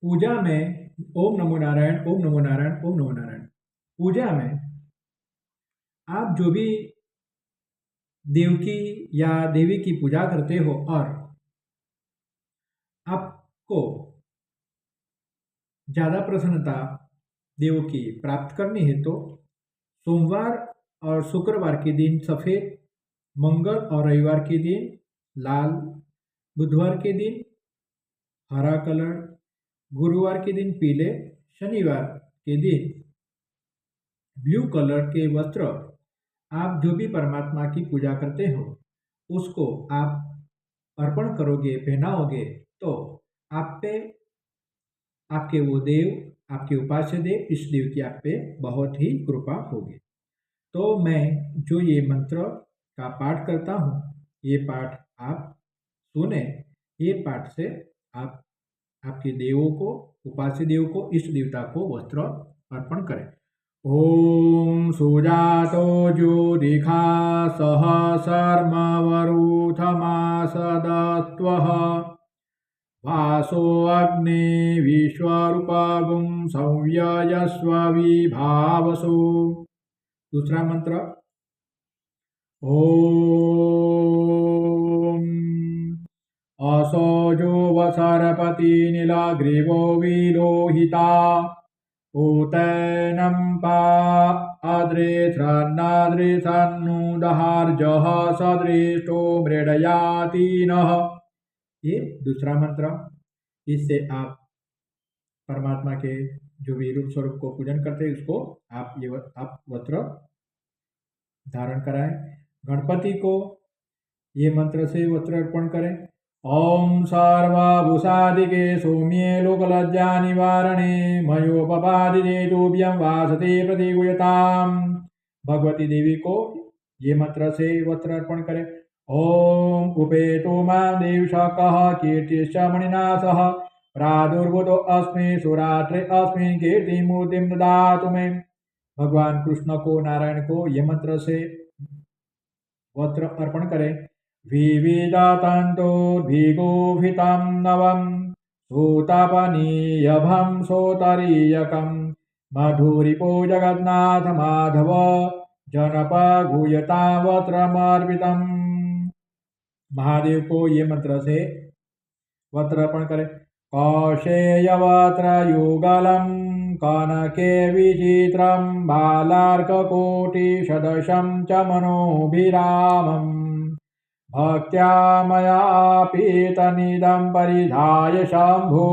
पूजा में ओम नमो नारायण, ओम नमो नारायण, ओम नमो नारायण। पूजा में आप जो भी देव की या देवी की पूजा करते हो और आपको ज़्यादा प्रसन्नता देव की प्राप्त करनी है तो सोमवार और शुक्रवार के दिन सफ़ेद, मंगल और रविवार के दिन लाल, बुधवार के दिन हरा कलर, गुरुवार के दिन पीले, शनिवार के दिन ब्लू कलर के वस्त्र आप जो भी परमात्मा की पूजा करते हो उसको आप अर्पण करोगे, पहनाओगे तो आप पे आपके वो देव, आपके उपास्य देव, इष्ट देव की आप पे बहुत ही कृपा होगी। तो मैं जो ये मंत्र का पाठ करता हूँ, ये पाठ आप सुने, ये पाठ से आप आपके देवों को, उपास्य देव को, इष्ट देवता को वस्त्र अर्पण करें। ओम सुजातो ज्योतिखा सह शर्मवरूथमासदत्वः वासो अग्ने विश्वरूपगुं संव्ययस्व विभावसो। दूसरा मंत्र ओम असोजो वसरपति नीलग्रीवो विलोहिता ऊतैनं पा अदृथन्नदृथन्नुदहार्जः सदृष्टो मृडयातीनः। ये दूसरा मंत्र। इससे आप परमात्मा के जो भी रूप स्वरूप को पूजन करते हैं उसको आप वस्त्र धारण कराएं। गणपति को ये मंत्र से वस्त्र अर्पण करें। ओम सर्वभूषादिके सौम्ये लोकलज्जा निवारणे मयोपपादिदेतुभ्यं वासते प्रतिगुयताम्। भगवती देवी को ये मंत्र से वस्त्र अर्पण करें। ओम उपेतो मां देवशकः कीर्तिश्च मणिना सह प्रादुर्भूतो अस्मि सुरात्रे अस्मि कीर्तिमूर्तिं ददातु मे। भगवान कृष्ण को, नारायण को ये मंत्र से वस्त्र अर्पण करें। विविधतन्तुर्भिगोभितं नवं सूतपनीयभं सोतरीयकं मधुरिपो जगन्नाथ माधव जनपगुयता वस्त्रमर्पितम्। महादेव को ये मंत्र से वस्त्र अर्पण करें। कौशेयवस्त्र युगलं कनके विचित्रं बालार्ककोटिसदृशं च मनोभिरामम् भक्त्या मया पीतनिदं परिधाय शम्भो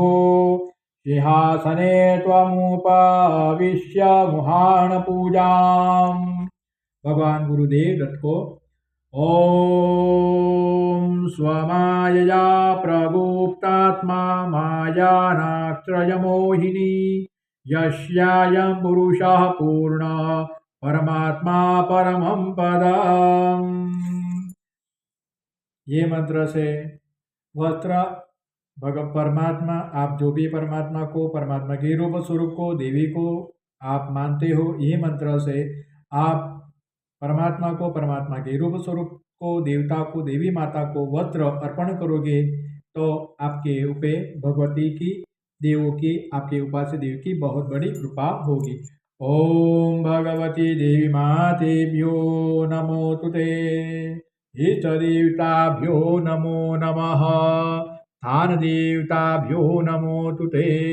सिंहासने त्वमुपविश्य मुहाण पूजाम्। भगवान गुरुदेव दत्त को ओम स्वमायया प्रगुप्तात्मा मायानात्रयमोहिनी यस्यायं पुरुषः पूर्णः परमात्मा परमं पदम्। ये मंत्र से वस्त्र परमात्मा, आप जो भी परमात्मा को, परमात्मा के रूप स्वरूप को, देवी को आप मानते हो, ये मंत्र से आप परमात्मा को, परमात्मा के रूप स्वरूप को, देवता को, देवी माता को वस्त्र अर्पण करोगे तो आपके ऊपर भगवती की, देवों की, आपके उपास्य देव की बहुत बड़ी कृपा होगी। ओम भगवती देवी मातेभ्यो नमो तुते, इष्ट देवताभ्यो नमो नमः, स्थान देवताभ्यो नमो तुते।